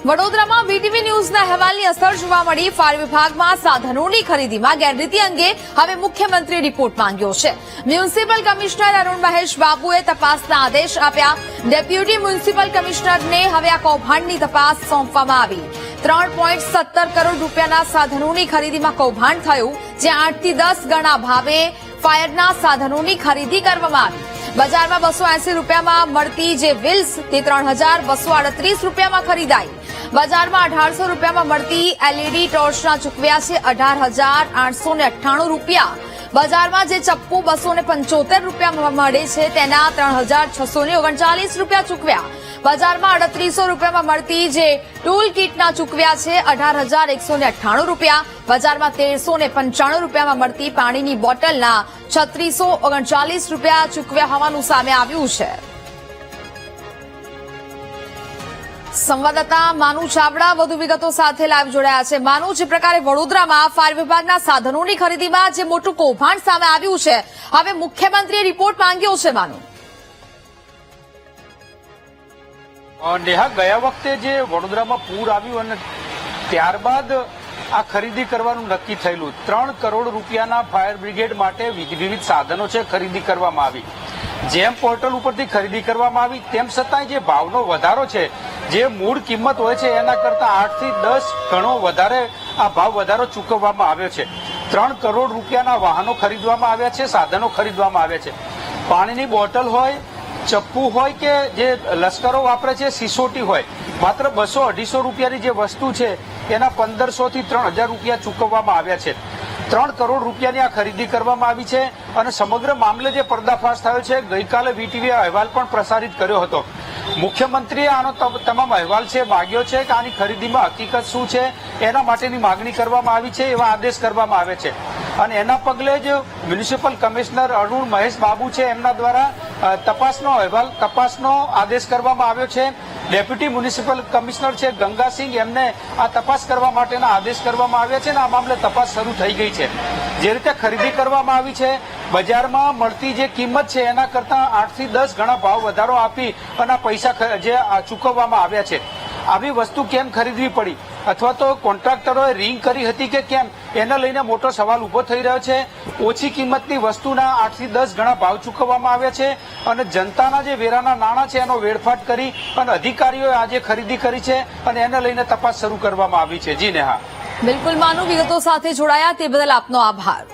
વડોદરામાં વીટીવી ન્યૂઝના અહેવાલની અસર જોવા મળી. ફાયર વિભાગમાં સાધનોની ખરીદીમાં ગેરરીતિ અંગે હવે મુખ્યમંત્રીએ રિપોર્ટ માંગ્યો છે. મ્યુનિસિપલ કમિશનર અરુણ મહેશ બાબુએ તપાસના આદેશ આપ્યા. ડેપ્યુટી મ્યુનિસિપલ કમિશનરને હવે આ કૌભાંડની તપાસ સોંપવામાં આવી. 3.17 કરોડ રૂપિયાના સાધનોની ખરીદીમાં કૌભાંડ થયું, જ્યાં 8 થી 10 ગણા ભાવે ફાયરના સાધનોની ખરીદી કરવામાં આવી. બજારમાં 280 રૂપિયામાં મળતી જે વ્હીલ્સ તે 3,238 રૂપિયામાં ખરીદાઈ. બજારમાં 1800 રૂપિયામાં મળતી એલઈડી ટોર્ચના ચૂકવ્યા છે 18,898 રૂપિયા. બજારમાં જે ચપ્પુ 275 રૂપિયામાં મળે છે તેના 3,639 રૂપિયા ચૂકવ્યા. બજારમાં 3800 રૂપિયામાં મળતી જે ટૂલ કીટના ચૂકવ્યા છે 18,198 રૂપિયા. બજારમાં 1395 રૂપિયામાં મળતી પાણીની બોટલના 3639 રૂપિયા ચૂકવ્યા હોવાનું સામે આવ્યું છે. સંવાદદાતા માનુ ચાવડા વધુ વિગતો સાથે લાઈવ જોડાયા છે. માનુ, જે પ્રકારે વડોદરામાં ફાયર વિભાગના સાધનોની ખરીદીમાં જે મોટું કૌભાંડ સામે આવ્યું છે, હવે મુખ્યમંત્રીએ રિપોર્ટ માંગ્યો છે. માનુ, નેહા, ગયા વખતે જે વડોદરામાં પૂર આવ્યું અને ત્યારબાદ આ ખરીદી કરવાનું નક્કી થયેલું. 3 કરોડ રૂપિયાના ફાયર બ્રિગેડ માટે વિવિધ સાધનો છે ખરીદી કરવામાં આવી. જેમ પોર્ટલ ઉપરથી ખરીદી કરવામાં આવી તેમ છતાંય જે ભાવનો વધારો છે, જે મૂળ કિંમત હોય છે એના કરતા 8 થી 10 ગણો વધારે આ ભાવ વધારો ચૂકવવામાં આવ્યો છે. 3 કરોડ રૂપિયાના વાહનો ખરીદવામાં આવ્યા છે, સાધનો ખરીદવામાં આવ્યા છે. પાણીની બોટલ હોય, ચપ્પુ હોય કે જે લશ્કરો વાપરે છે, સિસોટી હોય, માત્ર 200-250 રૂપિયાની જે વસ્તુ છે એના 1500 થી 3000 રૂપિયા ચૂકવવામાં આવ્યા છે. 3 કરોડ રૂપિયાની આ ખરીદી કરવામાં આવી છે અને સમગ્ર મામલે જે પર્દાફાશ થયો છે, ગઈકાલે વીટીવીએ અહેવાલ પણ પ્રસારિત કર્યો હતો. મુખ્યમંત્રીએ આનો તમામ અહેવાલ છે માગ્યો છે કે આની ખરીદીમાં હકીકત શું છે એના માટેની માગણી કરવામાં આવી છે, એવા આદેશ કરવામાં આવે છે. અને એના પગલે જ મ્યુનિસિપલ કમિશનર અરુણ મહેશ બાબુ છે એમના દ્વારા તપાસનો આદેશ કરવામાં આવ્યો છે. ડેપ્યુટી મ્યુનિસિપલ કમિશનર છે ગંગાસિંહ, એમને આ તપાસ કરવા માટેના આદેશ કરવામાં આવ્યા છે અને આ મામલે તપાસ શરૂ થઈ ગઈ છે. જે રીતે ખરીદી કરવામાં આવી છે, બજારમાં મળતી જે કિંમત છે એના કરતા 8 થી 10 ગણા ભાવ વધારો આપી અને પૈસા જે ચૂકવવામાં આવ્યા છે. આવી વસ્તુ કેમ ખરીદવી પડી અથવા તો કોન્ટ્રાક્ટરોએ રિંગ કરી હતી કે કેમ, એને લઈને મોટો સવાલ ઉભો થઈ રહ્યો છે. ઓછી કિંમતની વસ્તુના 8 થી 10 ગણા ભાવ ચૂકવવામાં આવ્યા છે અને જનતાના જે વેરાના નાણાં છે એનો વેડફાટ કરી અને અધિકારીઓએ આજે ખરીદી કરી છે અને એને લઈને તપાસ શરૂ કરવામાં આવી છે. જી નેહા. બિલકુલ માનુ, વિગતો સાથે જોડાયા તે બદલ આપનો આભાર.